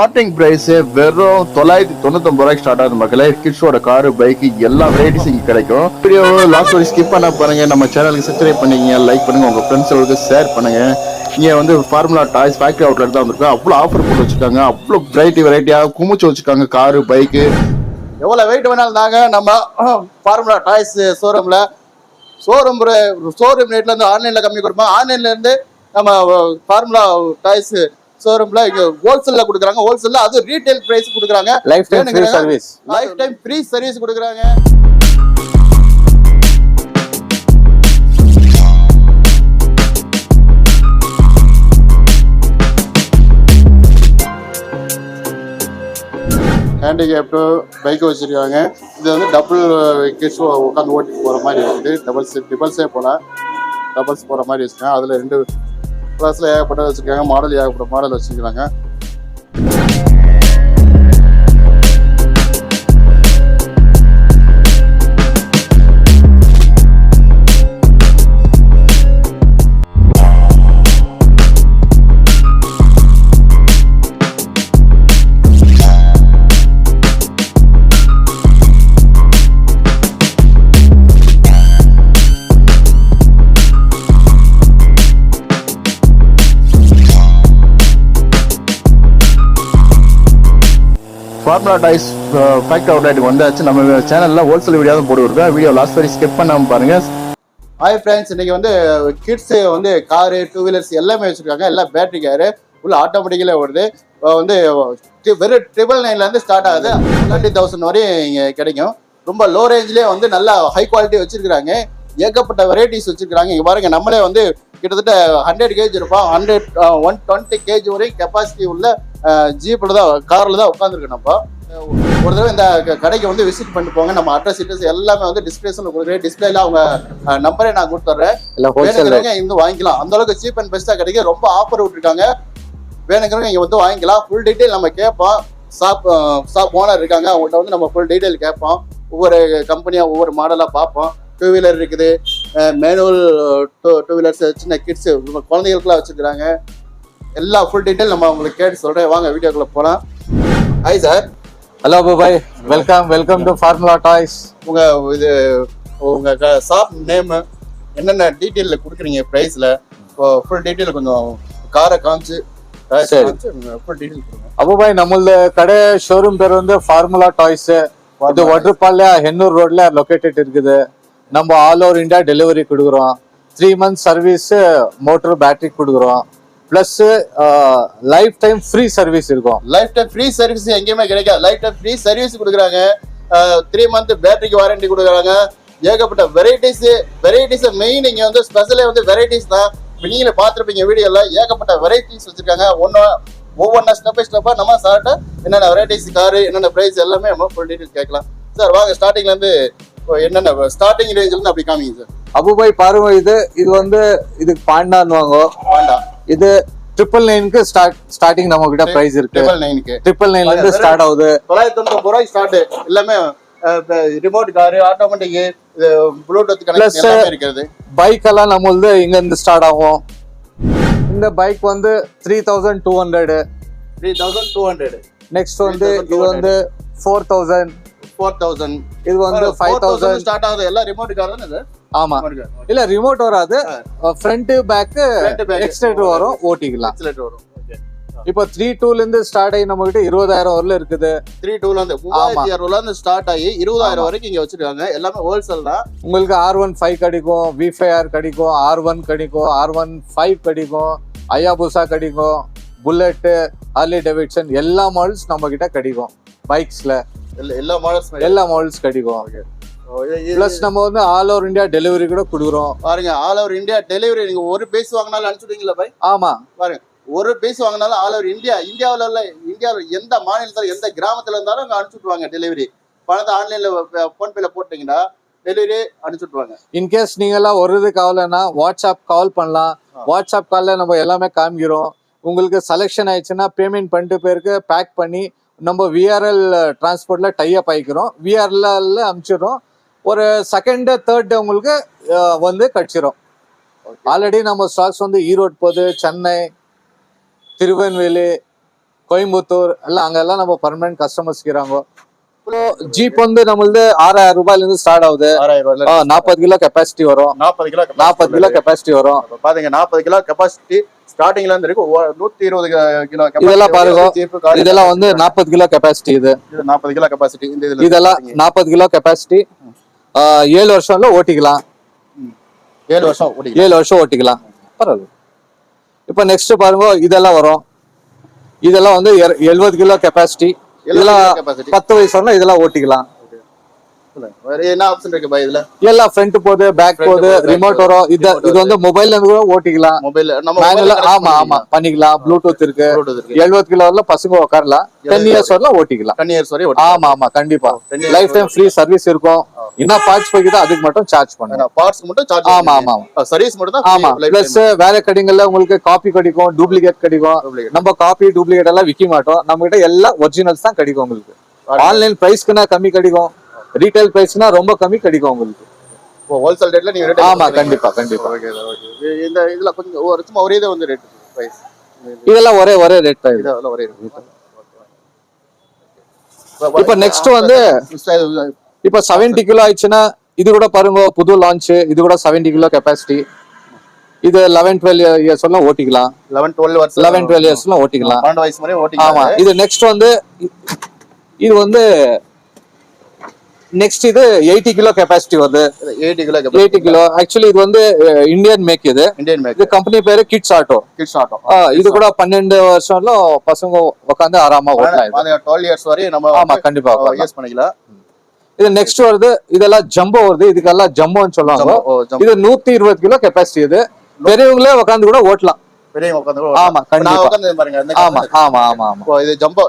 Starting price வெறும் 999 ரூபாய்க்கு start ஆகுது மக்களே. கிட்ஸோட காரு பைக் எல்லா வெரைட்டிஸ் இங்க கிடைக்கும். வீடியோ லாஸ்ட் வரை ஸ்கிப் பண்ண பாருங்க. நம்ம சேனலுக்கு சப்ஸ்கிரைப் பண்ணீங்க, லைக் பண்ணுங்க, உங்க ஃப்ரெண்ட்ஸுக்கு ஷேர் பண்ணுங்க. இங்க வந்து ஃபார்முலா டாய்ஸ் ஃபேக்டரி அவுட்லெட் தான் வந்திருக்கு. அவ்வளோ ஆஃபர் போட்டு வச்சிருக்காங்க. அவ்வளோ வெரைட்டியாக குமிச்சு வச்சிருக்காங்க காரு பைக்கு. எவ்வளோ வெயிட் வேணாலும் தாங்க நம்ம ஃபார்முலா டாய்ஸ் ஷோரூம் ரேட்ல இருந்து ஆன்லைன்ல கம்மி கொடுப்போம். ஆன்லைன்ல இருந்து நம்ம ஃபார்முலா டாய்ஸ் ஷோரூம்ல இங்க ஹோல்சேல்ல கொடுக்குறாங்க. ஹோல்சேல்ல அது ரீட்டைல் பிரைஸ் கொடுக்குறாங்க. லைஃப் டைம் ஃப்ரீ சர்வீஸ் கொடுக்குறாங்க. ஹேண்டிகேப்டு பைக் வச்சிருக்காங்க. இது வந்து டபுள் கிட்ஸ் உட்காந்து ஓட்டிட்டு போற மாதிரி இருக்குது. ட்ரிபிள்ஸே போகலாம், டபுள்ஸ் போற மாதிரி வச்சுருக்காங்க. அதுல 2 கிளாஸ்ல ஏகப்பட்ட வச்சிருக்காங்க. மாடல் ஏகப்பட்ட மாடல் வச்சிருக்காங்க. ஃபார்முலா டாய்ஸ் ஃபேக்டரி அவுட்லெட் வந்தாச்சு. நம்ம சேனல்ல ஹோல்சேல் வீடியோ தான் போட்டுருக்கோம். வீடியோ லாஸ்ட் வரை ஸ்கிப் பண்ணாம பாருங்க. ஹாய் ஃப்ரெண்ட்ஸ், இன்னைக்கு வந்து கிட்ஸ் வந்து காரு 2 வீலர்ஸ் எல்லாமே வச்சிருக்காங்க. எல்லாம் பேட்டரி காரு உள்ள ஆட்டோமேட்டிக்கலே ஓடுது. வந்து வெறும் 999 இருந்து ஸ்டார்ட் ஆகுது. 20,000 வரையும் இங்கே கிடைக்கும். ரொம்ப லோ ரேஞ்சிலே வந்து நல்லா ஹை குவாலிட்டி வச்சிருக்காங்க. ஏகப்பட்ட வெரைட்டிஸ் வச்சிருக்காங்க. இங்க பாருங்க, நம்மளே வந்து கிட்டத்தட்ட 100 கேஜ் இருப்போம். 120 கேஜ் வரையும் கெப்பாசிட்டி உள்ள ஜீப்ல தான், கார்ல தான் உட்காந்துருக்கு. நம்ம ஒரு தடவை இந்த கடைக்கு வந்து விசிட் பண்ணிட்டு போங்க. நம்ம அட்ரஸ் எல்லாமே வந்து டிஸ்கிரிப்ஷன்ல கொடுக்குறேன். டிஸ்பிளேல அவங்க நம்பரே நான் கொடுத்துட்றேன். வேணுங்கிறவங்க இங்க வாங்கிக்கலாம். அந்த அளவுக்கு சீப் அண்ட் பெஸ்டா கிடைக்கும். ரொம்ப ஆஃபர் விட்டுருக்காங்க. வேணுங்கிறவங்க இங்க வந்து வாங்கிக்கலாம். ஃபுல் டீடைல் நம்ம கேட்போம். ஷாப் ஓனர் இருக்காங்க, அவங்கள்ட்ட வந்து நம்ம ஃபுல் டீடைல் கேட்போம். ஒவ்வொரு கம்பெனியா ஒவ்வொரு மாடலா பார்ப்போம். 2 வீலர் இருக்குது, மேனுவல் 2 வீலர்ஸ், சின்ன கிட்ஸ் குழந்தைகளுக்குலாம் வச்சிருக்காங்க. எல்லா ஃபுல் டீடைல் நம்ம உங்களுக்கு கேட்டு சொல்றேன். வாங்க வீடியோக்குள்ள போலாம். Hi sir. Hello bye, welcome to formula toys. உங்க ஷாப் நேம் என்னென்ன டீடைல்ல கொடுக்குறீங்க பிரைஸ்ல? ஃபுல் டீடைல் கொஞ்சம் காரை காமிச்சு ஃபுல் டீடைல் கொடுங்க. அப்போ பாய், நம்மளோட கடை ஷோரூம் பேர் வந்து ஃபார்முலா டாய்ஸ். இது வட்ருப்பால்ல ஹென்னூர் ரோட்ல லொகேட்டட் இருக்குது. நம்ம ஆல் ஓவர் இந்தியா டெலிவரி கொடுக்குறோம். 3 months சர்வீஸ், மோட்டர் பேட்டரி கொடுக்குறோம். Plus life time free service இருக்கும். லைஃப் டைம் ஃப்ரீ சர்வீஸ் எங்கேயுமே கிடைக்காது. லைஃப் டைம் ஃப்ரீ சர்வீஸ் கொடுக்குறாங்க. 3 month பேட்டரிக்கு வாரண்டி கொடுக்குறாங்க. ஏகப்பட்ட வெரைட்டிஸ் மெயின் இங்க வந்து ஸ்பெஷலே வந்து வெரைட்டிஸ் தான். நீங்களே பார்த்துருப்பீங்க வீடியோல. ஏகப்பட்ட வெரைட்டிஸ் வச்சிருக்காங்க. ஒவ்வொன்றா ஸ்டெப் பை ஸ்டெப்பா நம்ம சார்ட்ட என்னென்ன வெரைட்டிஸ் காரு, என்னென்ன பிரைஸ் எல்லாமே நம்ம ஃபுல் டீடைல் கேட்கலாம். சார் வாங்க, ஸ்டார்டிங்ல இருந்து என்னென்ன ஸ்டார்டிங் ரேஞ்சில இருந்து அப்படி காமிங்க சார். அபுபாய் பாருங்க, இது வந்து இதுக்கு பாண்டான்னு வாங்கோ. பாண்டா இது 999க்கு ஸ்டார்டிங் நம்ம கிட்ட பிரைஸ் இருக்கு. 999ல இருந்து ஸ்டார்ட் ஆகுது. 999 ரூபாய்க்கு ஸ்டார்ட். எல்லாமே remote car, automatic, Bluetooth connection எல்லாமே இருக்குது. பைக் எல்லாம் நம்மளது இங்க இருந்து ஸ்டார்ட் ஆகும். இந்த பைக் வந்து 3200. நெக்ஸ்ட் வந்து இது வந்து 4000. இது வந்து 5000 ஸ்டார்ட் ஆகுது. எல்லாம் ரிமோட் கார் தானே சார்? ஆமா, இல்ல ரிமோட் வராது. ஃப்ரண்ட் பேக் எக்ஸ்டெண்டர் வரும், ஓட்டிக்கலாம். இப்போ 32ல இருந்து ஸ்டார்ட் ஆகி நம்ம கிட்ட 20,000 வரல இருக்குது. 32ல இருந்து 3600ல இருந்து ஸ்டார்ட் ஆகி 20,000 வரைக்கும் இங்க வச்சிருக்காங்க. எல்லாமே ஹோல்சேல் தான். உங்களுக்கு R15 கிடைக்கும், V5R கிடைக்கும், R1 கிடைக்கும், R15 கிடைக்கும், அயாபுசா கிடைக்கும், புல்லட், ஹார்லி டேவிட்சன் எல்லா மாடல்ஸ் நம்ம கிட்ட கிடைக்கும். பைக்ஸ்ல எல்லா மாடல்ஸ் கிடைக்கும். பிளஸ் நம்ம வந்து ஆல் ஓவர் இந்தியா டெலிவரி கூட கொடுக்குறோம். பாருங்க, ஆல் ஓவர் இந்தியா டெலிவரி. நீங்க ஒரு பீஸ் வாங்கினாலும் அனுப்பிச்சுடுவீங்களா பாய்? ஆமா, பாருங்க, ஒரு பீஸ் வாங்கினாலும் ஆல் ஓவர் இந்தியாவில் எந்த மாநிலத்துல எந்த கிராமத்துல இருந்தாலும் அங்க அனுப்பிச்சுடுவாங்க டெலிவரி. பணத்தை ஆன்லைன்ல போன்பேல போட்டீங்கன்னா டெலிவரி அனுப்பிச்சுடுவாங்க. இன்கேஸ் நீங்க எல்லாம் ஒரு இதுக்கு ஆகலைன்னா வாட்ஸ்அப் கால் பண்ணலாம். வாட்ஸ்அப் கால்ல நம்ம எல்லாமே காமிக்கிறோம். உங்களுக்கு செலெக்ஷன் ஆயிடுச்சுன்னா பேமெண்ட் பண்ணிட்டு பேருக்கு பேக் பண்ணி நம்ம விஆர்எல் டிரான்ஸ்போர்ட்ல டைப் ஆயிக்கிறோம். விஆர்எல் அனுப்பிச்சிடும். ஒரு செகண்ட் தேர்ட் உங்களுக்கு வந்து கிடைச்சிரும். ஆல்ரெடி நம்ம ஸ்டாக்ஸ் வந்து ஈரோடு போகுது, சென்னை, திருவெண்வேலி, கோயம்புத்தூர் எல்லாம் அங்கெல்லாம் நம்ம பர்மனன்ட் கஸ்டமர்ஸ் இருக்கிறாங்க. ஜீப் வந்து நம்மளது 6000 ரூபாயில இருந்து ஸ்டார்ட் ஆகுது. 40 கிலோ கெப்பாசிட்டி வரும். 40 கிலோ கெப்பாசிட்டி வரும். பாத்தீங்க 40 கிலோ கெப்பாசிட்டி ஸ்டார்டிங்ல இருந்து இருக்கு. 120 கிலோ இதெல்லாம் பாருங்க. இதெல்லாம் வந்து 40 கிலோ கெப்பாசிட்டி. இது 40 கிலோ கெப்பாசிட்டி. இதெல்லாம் 40 கிலோ கெப்பாசிட்டி. 7 வருஷம்ல ஓட்டிக்கலாம். 7 வருஷம் ஓட்டிக்கலாம். பரவாயில்ல. இப்போ நெக்ஸ்ட் பாருங்க, இதெல்லாம் வரும். இதெல்லாம் வந்து 70 கிலோ கெப்பாசிட்டி. இதெல்லாம் 10 வயசு வரலாம் இதெல்லாம் ஓட்டிக்கலாம். என்ன ஆப்ஷன் இருக்கு பாய் இதுல? எல்லாம் ஃப்ரண்ட் போகுது, பேக் போகுது, ரிமோட் வரும். இது வந்து மொபைல்ல இருந்து கூட ஓட்டிக்கலாம். ஆமா பண்ணிக்கலாம். ப்ளூடூத் இருக்கு. 70 கிலோ வரல பசங்க உட்காரலாம். 10 இயர்ஸ் வரலாம் ஓட்டிக்கலாம். 10 இயர்ஸ் வரை ஆமா கண்டிப்பா. லைஃப் டைம் ஃப்ரீ சர்வீஸ் இருக்கும். என்ன பார்ட்ஸ் போகுதோ அதுக்கு மட்டும் சார்ஜ் பண்ணுங்க. பார்ட்ஸ் மட்டும் சார்ஜ். ஆமா சர்வீஸ் மட்டும் தான். ஆமா. பிளஸ் வேற கடைங்கள்ல உங்களுக்கு காப்பி கிடைக்கும், டூப்ளிகேட் கிடைக்கும். நம்ம காப்பி டூப்ளிகேட் எல்லாம் விற்க மாட்டோம். நம்ம கிட்ட எல்லாம் ஒரிஜினல்ஸ் தான் கிடைக்கும் உங்களுக்கு. ஆன்லைன் பிரைஸ்க்குனா கம்மி கிடைக்கும். ரீட்டைல் பிரைஸ்னா ரொம்ப கம்மி கிடைக்கும் உங்களுக்கு. ஹோல்சேல் ரேட்ல நீங்க ரேட். ஆமா கண்டிப்பா. ஓகே. இந்த இதுல கொஞ்சம் ஒரே இது வந்து ரேட் பிரைஸ். இதெல்லாம் ஒரே ரேட் தான். இதெல்லாம் ஒரே ரேட். இப்போ நெக்ஸ்ட் வந்து இப்போ 70 கிலோ ஆயிடுச்சுன்னா இது கூட பாருங்க புது லான்ச். இது கூட 70 கிலோ கெப்பாசிட்டி. இது 11-12 இயர்ஸ் எல்லாம் ஓட்டிக்கலாம். 11-12 இயர்ஸ் எல்லாம் ஓட்டிக்கலாம். 12 வயசு வரை ஓட்டிக்கலாம். ஆமா. இது நெக்ஸ்ட் வந்து இது வந்து நெக்ஸ்ட் இது 80 கிலோ கெப்பாசிட்டி வருது. 80 கிலோ. ஆக்சுவலி இது வந்து இந்தியன் மேக். இது கம்பெனி பேரு கிட்ஸ் ஆட்டோ. இது கூட 12 வருஷம்ல பசங்க உட்காந்து ஆராமா ஓட்டலாம். 12 இயர்ஸ் வரை நம்ம ஆமா கண்டிப்பா யூஸ் பண்ணிக்கலாம். இது நெக்ஸ்ட் வருது. இதெல்லாம் ஜம்போ வருது. இதுக்கெல்லாம் ஜம்போன்னு சொல்லுவாங்க. இது 120 கிலோ கெப்பாசிட்டி. இது பெரியவங்களே உட்காந்து கூட ஓட்டலாம். ஆமா கண்டிப்பா. ஆமா. இது ஜம்போ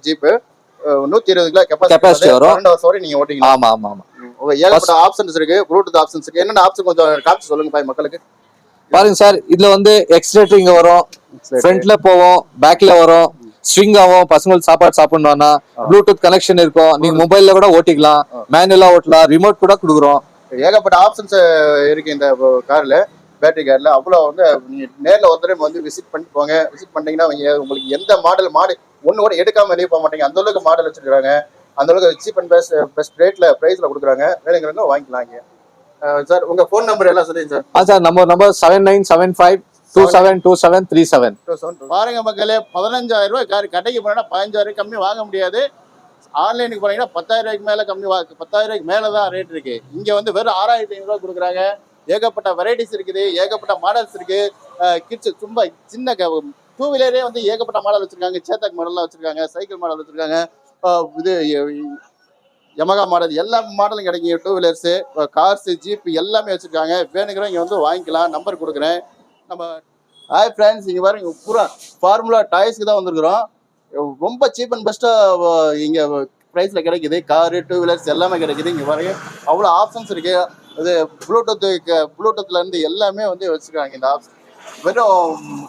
ஜீப் 120 கிலோ கெப்பாசிட்டி வரும். 12 வருஷம் வரை நீங்க ஓட்டிக்கலாம். ஆமா. ஏகப்பட்ட ஆப்ஷன்ஸ் இருக்கு. ப்ளூடூத் ஆப்ஷன்ஸ் இருக்கு. என்னென்ன ஆப்ஷன் கொஞ்சம் காமிச்சு சொல்லுங்க பாய் மக்களுக்கு. பாருங்க சார், இதுல வந்து எக்ஸ்லேட்டர் இங்க வரும். ஃப்ரண்ட்ல போவோம், பேக்ல வரும். ஸ்விங் ஆகும். பசங்களுக்கு சாப்பாடு சாப்பிடணும்னா ப்ளூடூத் கனெக்ஷன் இருக்கும். நீங்க மொபைல்ல கூட ஓட்டிக்கலாம். மேனுவலா ஓட்டலாம். ரிமோட் கூட கொடுக்குறோம். ஏகப்பட்ட ஆப்ஷன்ஸ் இருக்கு இந்த கார்ல. பேட்டரி கார்ல அவ்வளவு வந்து நீங்க நேர்ல ஒரு தடவை வந்து விசிட் பண்ணிட்டு போங்க. விசிட் பண்ணீங்கன்னா உங்களுக்கு எந்த மாடல் ஒண்ணு கூட எடுக்காம வெளியே போக மாட்டீங்க. அந்த அளவுக்கு மாடல் வச்சிருக்காங்க. அந்த அளவுக்கு சீப் அண்ட் பெஸ்ட் ரேட்ல பிரைஸ்ல கொடுக்குறாங்க. வேணுங்கிறவங்க வாங்கிக்கலாங்க. சார் உங்க போன் நம்பர் எல்லாம் சொல்லுங்க சார். சார் நம்ம நம்பர் 7975272737. பாருங்க மக்களே, 15000 ரூபாய் கார் கடைக்கு போனா 15000 கம்மி வாங்க முடியாது. ஆன்லைனுக்கு போனீங்கன்னா 10000 ரூபாய்க்கு மேல கம்மி. 10000 ரூபாய்க்கு மேலதான் ரேட் இருக்கு. இங்க வந்து வெறும் 6500 ரூபாய் கொடுக்குறாங்க. ஏகப்பட்ட வெரைட்டிஸ் இருக்குது. ஏகப்பட்ட மாடல்ஸ் இருக்கு. கிட்ஸ் சும்மா சின்ன 2 வீலரே வந்து ஏகப்பட்ட மாடல் வச்சிருக்காங்க. சேத்தக் மாடல்லாம் வச்சிருக்காங்க. சைக்கிள் மாடல் வச்சிருக்காங்க. இது யமகா மாடல் எல்லா மாடலும் கிடைக்கும். 2 வீலர்ஸ், கார்ஸ், ஜீப் எல்லாமே வச்சிருக்காங்க. வேணுங்கிறவங்க வந்து வாங்கிக்கலாம். நம்பர் கொடுக்குறேன். நம்ம ஹாய் ஃப்ரெண்ட்ஸ், இங்கே பாருங்க பூரா ஃபார்முலா டாய்ஸ்க்கு தான் வந்துருக்குறோம். ரொம்ப சீப் அண்ட் பெஸ்ட்டாக இங்கே ப்ரைஸில் கிடைக்குது. காரு, 2 வீலர்ஸ் எல்லாமே கிடைக்குது. இங்கே பாருங்க அவ்வளோ ஆப்ஷன்ஸ் இருக்கு. இது ப்ளூடூத்ல இருந்து எல்லாமே வந்து வச்சிருக்காங்க. இந்த ஆப்ஷன் வெறும்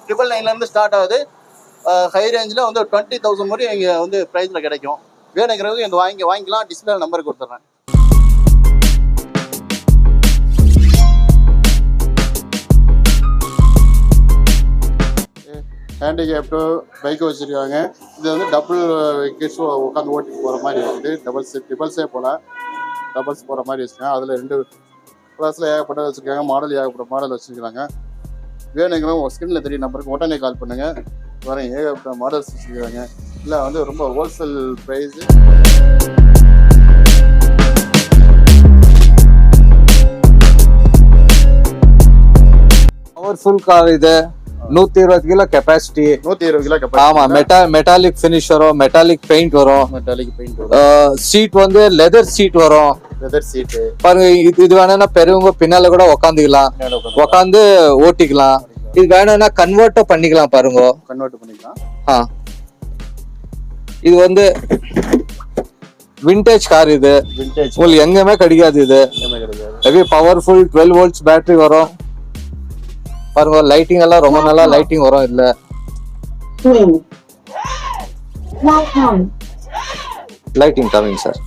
999 ஸ்டார்ட் ஆகுது. ஹை ரேஞ்சில் வந்து 20,000 வரையும் இங்கே வந்து ப்ரைஸில் கிடைக்கும். வேணுங்கிறவங்க இந்த வாங்கிக்கலாம். டிஸ்பிளே நம்பர் கொடுத்துட்றேன். ஹேண்டிகேப்டு பைக் வச்சுருக்காங்க. இது வந்து டபுள் கிட்ஸ் உட்காந்து ஓட்டிட்டு போகிற மாதிரி இருக்குது. ட்ரிபிள்ஸே போகலாம். டபுள்ஸ் போகிற மாதிரி வச்சுருக்காங்க. அதில் 2 ப்ளஸில் ஏகப்பட்ட வச்சுருக்காங்க. மாடல் ஏகப்பட்ட மாடல் வச்சுருக்காங்க. வேணுங்கிறவங்க ஸ்க்ரீனில் தெரிய நம்பருக்கு உடனே கால் பண்ணுங்கள். வரேன். ஏகப்பட்ட மாடல்ஸ் வச்சுருக்காங்க. இல்லை வந்து ரொம்ப ஹோல்சேல் ப்ரைஸு. Powerful car. இது 120 கிலோ கெப்பாசிட்டி. 120 kilo capacity. ஆமா. மெட்டாலிக் ஃபினிஷ் வரும். மெட்டாலிக் பெயிண்ட் வரும். சீட் வந்து லெதர் சீட் வரும். பாருங்க, இது வேணும்னா பெரியவங்க பின்னால கூட உக்காந்துக்கலாம். உக்காந்து ஓட்டிக்கலாம். இது வேணும்னா கன்வெர்ட் பண்ணிக்கலாம். பாருங்க, கன்வெர்ட் பண்ணிக்கலாம். இது வந்து விண்டேஜ் கார். இது உங்களுக்கு எங்கேயுமே கிடைக்காது. இது ஹெவி பவர்ஃபுல் 12 வோல்ட்ஸ் பேட்டரி வரும். பாருங்க, லைட்டிங் எல்லாம் ரொம்ப நல்லா லைட்டிங் வரும். இதுல லைட்டிங் கமிங் சார்.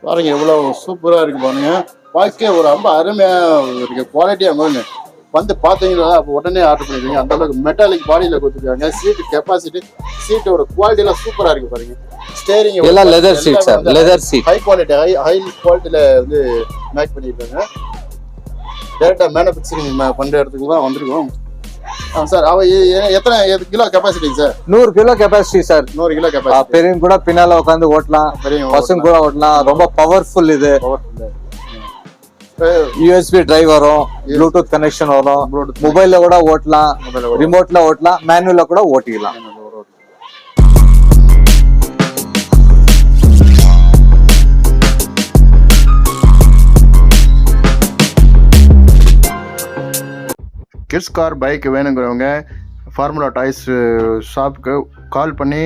பாருங்க எவ்வளவு சூப்பரா இருக்கு பாருங்க. வாழ்க்கையே ஒரு ரொம்ப அருமையாக இருக்கு, குவாலிட்டியாக ஒன்று வந்து பார்த்தீங்கன்னா அப்போ உடனே ஆர்டர் பண்ணிடுவீங்க. அந்த அளவுக்கு மெட்டாலிக் பாடியில் கொடுத்துருக்காங்க. சீட்டு கெப்பாசிட்டி, சீட்டோட குவாலிட்டிலாம் சூப்பராக இருக்கு பாருங்க. ஸ்டேரிங் எல்லாம் leather seat sir, leather seat. High quality, high குவாலிட்டியில் வந்து மேக் பண்ணியிருக்காங்க. டேரெக்டாக மேனுஃபேக்சரிங் பண்ணுற இடத்துக்கு தான் வந்திருக்கோம். சார் அவ எத்தனை கிலோ கெப்பாசிட்டிங்க sir? 100 kilo capacity sir. 100 kilo capacity. பெரியவங்க கூட பின்னால உட்காந்து ஓட்டலாம், பசங்க கூட ஓட்டலாம். ரொம்ப பவர்ஃபுல் இது. யூஎஸ்பி டிரைவ் வரும், ப்ளூடூத் கனெக்ஷன் வரும், மொபைல்ல கூட ஓட்டலாம், ரிமோட்ல ஓட்டலாம், மேனுவல்ல கூட ஓட்டிக்கலாம். கிட்ஸ் கார் பைக் வேணுங்கிறவங்க ஃபார்முலா டாய்ஸ் ஷாப்புக்கு கால் பண்ணி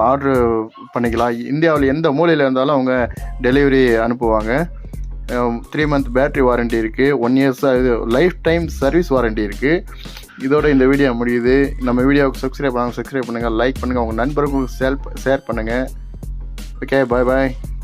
ஆர்டர் பண்ணிக்கலாம். இந்தியாவில் எந்த மூலையில் இருந்தாலும் அவங்க டெலிவரி அனுப்புவாங்க. 3 month பேட்ரி வாரண்டி இருக்குது, 1 years இது லைஃப் டைம் சர்வீஸ் வாரண்டி இருக்குது. இதோட இந்த வீடியோ முடியுது. நம்ம வீடியோவுக்கு சப்ஸ்கிரைப் பண்ணுங்கள், லைக் பண்ணுங்கள், உங்கள் நண்பர்களுக்கு ஷேர் பண்ணுங்கள். ஓகே, பாய் பாய்.